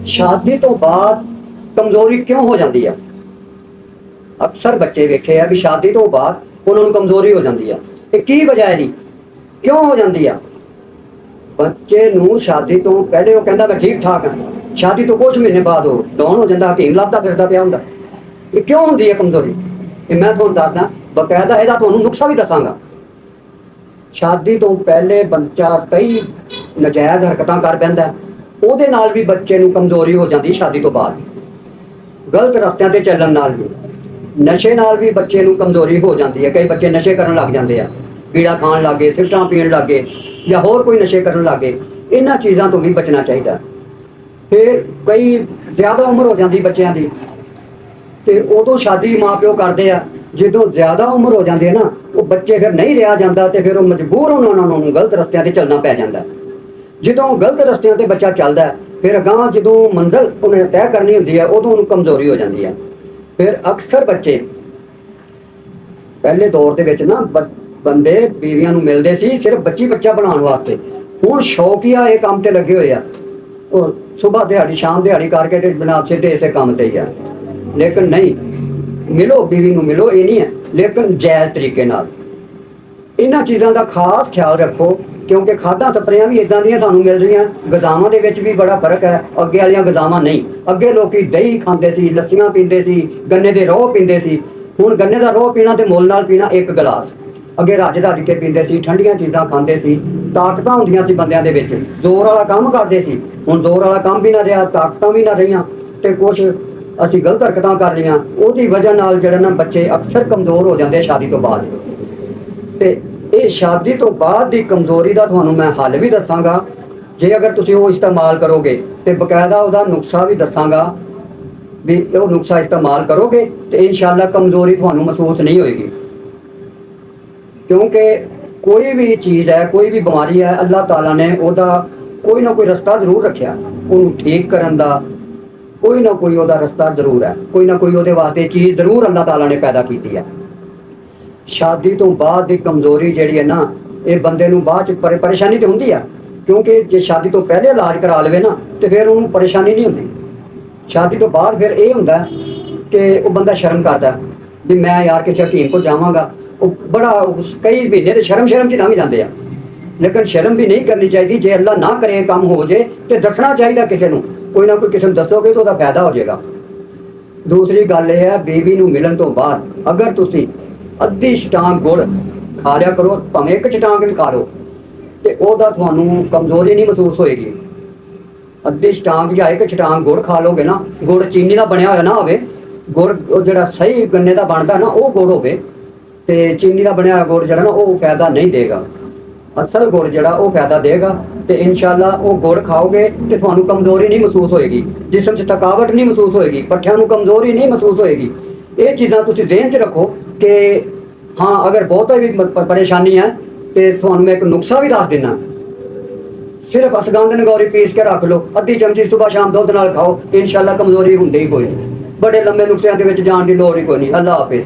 ਸ਼ਾਦੀ ਤੋਂ ਬਾਅਦ ਕਮਜ਼ੋਰੀ ਕਿਉਂ ਹੋ ਜਾਂਦੀ ਆ? ਅਕਸਰ ਬੱਚੇ ਵੇਖੇ ਆ ਵੀ ਸ਼ਾਦੀ ਤੋਂ ਬਾਅਦ ਉਹਨਾਂ ਨੂੰ ਕਮਜ਼ੋਰੀ ਹੋ ਜਾਂਦੀ ਆ। ਇਹ ਕੀ ਵਜ੍ਹਾ ਹੈ ਜੀ, ਕਿਉਂ ਹੋ ਜਾਂਦੀ ਆ? ਬੱਚੇ ਨੂੰ ਸ਼ਾਦੀ ਤੋਂ ਪਹਿਲੇ ਉਹ ਕਹਿੰਦਾ ਮੈਂ ਠੀਕ ਠਾਕ ਹਾਂ, ਸ਼ਾਦੀ ਤੋਂ ਕੁਝ ਮਹੀਨੇ ਬਾਅਦ ਉਹ ਡਾਊਨ ਹੋ ਜਾਂਦਾ, ਹਕੀਮ ਲੱਭਦਾ ਫਿਰਦਾ ਪਿਆ ਹੁੰਦਾ। ਇਹ ਕਿਉਂ ਹੁੰਦੀ ਹੈ ਕਮਜ਼ੋਰੀ? ਇਹ ਮੈਂ ਤੁਹਾਨੂੰ ਦੱਸਦਾ, ਬਕਾਇਦਾ ਇਹਦਾ ਤੁਹਾਨੂੰ ਨੁਕਸਾ ਵੀ ਦੱਸਾਂਗਾ। ਸ਼ਾਦੀ ਤੋਂ ਪਹਿਲੇ ਬੱਚਾ ਕਈ ਨਜਾਇਜ਼ ਹਰਕਤਾਂ ਕਰ ਪੈਂਦਾ, ਉਹਦੇ ਨਾਲ ਵੀ ਬੱਚੇ ਨੂੰ ਕਮਜ਼ੋਰੀ ਹੋ ਜਾਂਦੀ। ਸ਼ਾਦੀ ਤੋਂ ਬਾਅਦ ਗਲਤ ਰਸਤਿਆਂ ਤੇ ਚੱਲਣ ਨਾਲ ਵੀ, ਨਸ਼ੇ ਨਾਲ ਵੀ ਬੱਚੇ ਨੂੰ ਕਮਜ਼ੋਰੀ ਹੋ ਜਾਂਦੀ ਹੈ। ਕਈ ਬੱਚੇ ਨਸ਼ੇ ਕਰਨ ਲੱਗ ਜਾਂਦੇ ਆ, ਬੀੜਾ ਖਾਣ ਲੱਗ ਗਏ, ਸਿਗਰਟਾਂ ਪੀਣ ਲੱਗ ਗਏ, ਜਾਂ ਹੋਰ ਕੋਈ ਨਸ਼ੇ ਕਰਨ ਲੱਗ ਗਏ। ਇਹਨਾਂ ਚੀਜ਼ਾਂ ਤੋਂ ਵੀ ਬਚਣਾ ਚਾਹੀਦਾ। ਫਿਰ ਕਈ ਜ਼ਿਆਦਾ ਉਮਰ ਹੋ ਜਾਂਦੀ ਬੱਚਿਆਂ ਦੀ, ਤੇ ਉਦੋਂ ਸ਼ਾਦੀ ਮਾਂ ਪਿਓ ਕਰਦੇ ਆ। ਜਦੋਂ ਜ਼ਿਆਦਾ ਉਮਰ ਹੋ ਜਾਂਦੀ ਹੈ ਨਾ, ਉਹ ਬੱਚੇ ਫਿਰ ਨਹੀਂ ਰਿਹਾ ਜਾਂਦਾ, ਤੇ ਫਿਰ ਉਹ ਮਜਬੂਰ ਉਹਨਾਂ ਨੂੰ ਗਲਤ ਰਸਤਿਆਂ ਤੇ ਚੱਲਣਾ ਪੈ ਜਾਂਦਾ। ਜਦੋਂ ਗਲਤ ਰਸਤਿਆਂ ਤੇ ਬੱਚਾ ਚੱਲਦਾ, ਫਿਰ ਅਗਾਂਹ ਜਦੋਂ ਮੰਜ਼ਿਲ ਉਹਨੇ ਤੈਅ ਕਰਨੀ ਹੁੰਦੀ ਹੈ, ਉਦੋਂ ਉਹਨੂੰ ਕਮਜ਼ੋਰੀ ਹੋ ਜਾਂਦੀ ਹੈ। ਫਿਰ ਅਕਸਰ ਬੱਚੇ ਪਹਿਲੇ ਦੌਰ ਦੇ ਵਿੱਚ ਨਾ ਬੰਦੇ ਬੀਵੀਆਂ ਨੂੰ ਮਿਲਦੇ ਸੀ ਸਿਰਫ ਬੱਚਾ ਬਣਾਉਣ ਵਾਸਤੇ। ਹੁਣ ਸ਼ੌਕੀਆ ਇਹ ਕੰਮ ਤੇ ਲੱਗੇ ਹੋਏ ਆ, ਉਹ ਸਵੇਰ ਦਿਹਾੜੀ ਸ਼ਾਮ ਦਿਹਾੜੀ ਕਰਕੇ ਤੇ ਬਣਾ ਸਿੱਧੇ ਇਸੇ ਕੰਮ ਤੇ ਹੀ ਆ। ਲੇਕਿਨ ਨਹੀਂ, ਮਿਲੋ ਬੀਵੀ ਨੂੰ ਮਿਲੋ, ਇਹ ਨਹੀਂ ਹੈ, ਲੇਕਿਨ ਜਾਇਜ਼ ਤਰੀਕੇ ਨਾਲ। ਇਹਨਾਂ ਚੀਜ਼ਾਂ ਦਾ ਖਾਸ ਖਿਆਲ ਰੱਖੋ, ਕਿਉਂਕਿ ਖਾਦਾਂ ਸਪਰੇਆਂ ਵੀ ਇਦਾਂ ਦੀਆਂ ਸਾਨੂੰ ਮਿਲ ਰਹੀਆਂ। ਗਜ਼ਾਵਾਂ ਦੇ ਵਿੱਚ ਵੀ ਬੜਾ ਫਰਕ ਹੈ, ਅੱਗੇ ਵਾਲੀਆਂ ਗਜ਼ਾਵਾਂ ਨਹੀਂ। ਅੱਗੇ ਲੋਕੀ ਦਹੀਂ ਖਾਂਦੇ ਸੀ, ਲੱਸੀਆਂ ਪੀਂਦੇ ਸੀ, ਗੰਨੇ ਦੇ ਰੋਹ ਪੀਂਦੇ ਸੀ। ਹੁਣ ਗੰਨੇ ਦਾ ਰੋਹ ਪੀਣਾ ਤੇ ਮੁੱਲ ਨਾਲ ਪੀਣਾ ਇੱਕ ਗਲਾਸ। ਅੱਗੇ ਰੱਜ ਕੇ ਪੀਂਦੇ ਸੀ, ਠੰਡੀਆਂ ਚੀਜ਼ਾਂ ਖਾਂਦੇ ਸੀ, ਤਾਕਤਾਂ ਹੁੰਦੀਆਂ ਸੀ ਬੰਦਿਆਂ ਦੇ ਵਿੱਚ, ਜ਼ੋਰ ਵਾਲਾ ਕੰਮ ਕਰਦੇ ਸੀ। ਹੁਣ ਜ਼ੋਰ ਵਾਲਾ ਕੰਮ ਵੀ ਨਾ ਰਿਹਾ, ਤਾਕਤਾਂ ਵੀ ਨਾ ਰਹੀਆਂ, ਤੇ ਕੁਛ ਅਸੀਂ ਗਲਤ ਹਰਕਤਾਂ ਕਰ ਲਈਆਂ। ਉਹਦੀ ਵਜ੍ਹਾ ਨਾਲ ਜਿਹੜਾ ਨਾ ਬੱਚੇ ਅਕਸਰ ਕਮਜ਼ੋਰ ਹੋ ਜਾਂਦੇ ਸ਼ਾਦੀ ਤੋਂ ਬਾਅਦ। ਤੇ ਇਹ ਸ਼ਾਦੀ ਤੋਂ ਬਾਅਦ ਦੀ ਕਮਜ਼ੋਰੀ ਦਾ ਤੁਹਾਨੂੰ ਮੈਂ ਹੱਲ ਵੀ ਦੱਸਾਂਗਾ, ਜੇ ਅਗਰ ਤੁਸੀਂ ਉਹ ਇਸਤੇਮਾਲ ਕਰੋਗੇ, ਤੇ ਬਕਾਇਦਾ ਉਹਦਾ ਨੁਕਸਾ ਵੀ ਦੱਸਾਂਗਾ ਵੀ ਉਹ ਨੁਕਸਾ ਇਸਤੇਮਾਲ ਕਰੋਗੇ ਤੇ ਇਨਸ਼ਾਅੱਲਾ ਕਮਜ਼ੋਰੀ ਤੁਹਾਨੂੰ ਮਹਿਸੂਸ ਨਹੀਂ ਹੋਏਗੀ। ਕਿਉਂਕਿ ਕੋਈ ਵੀ ਚੀਜ਼ ਹੈ, ਕੋਈ ਵੀ ਬਿਮਾਰੀ ਹੈ, ਅੱਲਾਹ ਤਾਲਾ ਨੇ ਉਹਦਾ ਕੋਈ ਨਾ ਕੋਈ ਰਸਤਾ ਜ਼ਰੂਰ ਰੱਖਿਆ ਉਹਨੂੰ ਠੀਕ ਕਰਨ ਦਾ। ਕੋਈ ਨਾ ਕੋਈ ਉਹਦਾ ਰਸਤਾ ਜ਼ਰੂਰ ਹੈ, ਕੋਈ ਨਾ ਕੋਈ ਉਹਦੇ ਵਾਸਤੇ ਚੀਜ਼ ਜ਼ਰੂਰ ਅੱਲਾਹ ਤਾਲਾ ਨੇ ਪੈਦਾ ਕੀਤੀ ਹੈ। ਸ਼ਾਦੀ ਤੋਂ ਬਾਅਦ ਦੀ ਕਮਜ਼ੋਰੀ ਜਿਹੜੀ ਹੈ ਨਾ, ਇਹ ਬੰਦੇ ਨੂੰ ਬਾਅਦ ਚ ਪਰੇਸ਼ਾਨੀ ਤੇ ਹੁੰਦੀ ਆ, ਕਿਉਂਕਿ ਜੇ ਸ਼ਾਦੀ ਤੋਂ ਪਹਿਲੇ ਇਲਾਜ ਕਰਾ ਲਵੇ ਨਾ, ਤੇ ਫਿਰ ਉਹਨੂੰ ਪਰੇਸ਼ਾਨੀ ਨਹੀਂ ਹੁੰਦੀ। ਸ਼ਾਦੀ ਤੋਂ ਬਾਅਦ ਫਿਰ ਇਹ ਹੁੰਦਾ ਕਿ ਉਹ ਬੰਦਾ ਸ਼ਰਮ ਕਰਦਾ ਵੀ ਮੈਂ ਯਾਰ ਕਿਸੇ ਹਕੀਮ ਕੋਲ ਜਾਵਾਂਗਾ। ਉਹ ਬੜਾ ਕਈ ਮਹੀਨੇ ਦੇ ਸ਼ਰਮ ਚ ਲੰਘ ਜਾਂਦੇ ਆ। ਲੇਕਿਨ ਸ਼ਰਮ ਵੀ ਨਹੀਂ ਕਰਨੀ ਚਾਹੀਦੀ। ਜੇ ਅੱਲਾ ਨਾ ਕਰੇ ਕੰਮ ਹੋ ਜੇ ਤੇ ਦੱਸਣਾ ਚਾਹੀਦਾ ਕਿਸੇ ਨੂੰ, ਕੋਈ ਨਾ ਕੋਈ ਕਿਸੇ ਨੂੰ ਦੱਸੋਗੇ ਤਾਂ ਉਹਦਾ ਫਾਇਦਾ ਹੋ ਜਾਏਗਾ। ਦੂਸਰੀ ਗੱਲ ਇਹ ਹੈ, ਬੀਵੀ ਨੂੰ ਮਿਲਣ ਤੋਂ ਬਾਅਦ ਅਗਰ ਤੁਸੀਂ ਅੱਧੀ ਛਟਾਂਗ ਗੁੜ ਖਾ ਲਿਆ ਕਰੋ, ਭਾਵੇਂ ਇੱਕ ਛਟਾਂਗ ਵੀ ਖਾ ਲਓ, ਤੇ ਉਹਦਾ ਤੁਹਾਨੂੰ ਕਮਜ਼ੋਰੀ ਨਹੀਂ ਮਹਿਸੂਸ ਹੋਏਗੀ। ਅੱਧੀ ਛਟਾਂਗ ਜਾਂ ਇੱਕ ਛਟਾਂਗ ਗੁੜ ਖਾ ਲੋਗੇ ਨਾ, ਗੁੜ ਚੀਨੀ ਦਾ ਬਣਿਆ ਹੋਇਆ ਨਾ ਹੋਵੇ, ਗੁੜ ਉਹ ਜਿਹੜਾ ਸਹੀ ਗੰਨੇ ਦਾ ਬਣਦਾ ਨਾ ਉਹ ਗੁੜ ਹੋਵੇ, ਤੇ ਚੀਨੀ ਦਾ ਬਣਿਆ ਹੋਇਆ ਗੁੜ ਜਿਹੜਾ ਨਾ ਉਹ ਫਾਇਦਾ ਨਹੀਂ ਦੇਗਾ। ਅਸਲ ਗੁੜ ਜਿਹੜਾ ਉਹ ਫਾਇਦਾ ਦੇਗਾ। ਤੇ ਇਨਸ਼ਾਅੱਲਾ ਉਹ ਗੁੜ ਖਾਓਗੇ ਤੇ ਤੁਹਾਨੂੰ ਕਮਜ਼ੋਰੀ ਨਹੀਂ ਮਹਿਸੂਸ ਹੋਏਗੀ, ਜਿਸਮ 'ਚ ਥਕਾਵਟ ਨਹੀਂ ਮਹਿਸੂਸ ਹੋਏਗੀ, ਪੱਠਿਆਂ ਨੂੰ ਕਮਜ਼ੋਰੀ ਨਹੀਂ ਮਹਿਸੂਸ ਹੋਏਗੀ। ਇਹ ਚੀਜ਼ਾਂ ਤੁਸੀਂ ਜ਼ਿਹਨ 'ਚ ਰੱਖੋ ਕਿ ਹਾਂ, ਅਗਰ ਬਹੁਤਾ ਵੀ ਪਰੇਸ਼ਾਨੀ ਹੈ ਤੇ ਤੁਹਾਨੂੰ ਮੈਂ ਇੱਕ ਨੁਕਸਾ ਵੀ ਦੱਸ ਦਿੰਦਾ। ਸਿਰਫ ਅਸਗੰਧ ਨਗੌਰੀ ਪੀਸ ਕੇ ਰੱਖ ਲਓ, ਅੱਧੀ ਚਮਚੀ ਸੁਬਾਹ ਸ਼ਾਮ ਦੁੱਧ ਨਾਲ ਖਾਓ, ਇਨਸ਼ਾਅੱਲਾ ਕਮਜ਼ੋਰੀ ਹੁੰਦੀ ਹੀ ਕੋਈ ਨਹੀਂ। ਬੜੇ ਲੰਮੇ ਨੁਕਸਿਆਂ ਦੇ ਵਿੱਚ ਜਾਣ ਦੀ ਲੋੜ ਹੀ ਕੋਈ ਨਹੀਂ। ਅੱਲਾ ਹਾਫਿਜ਼।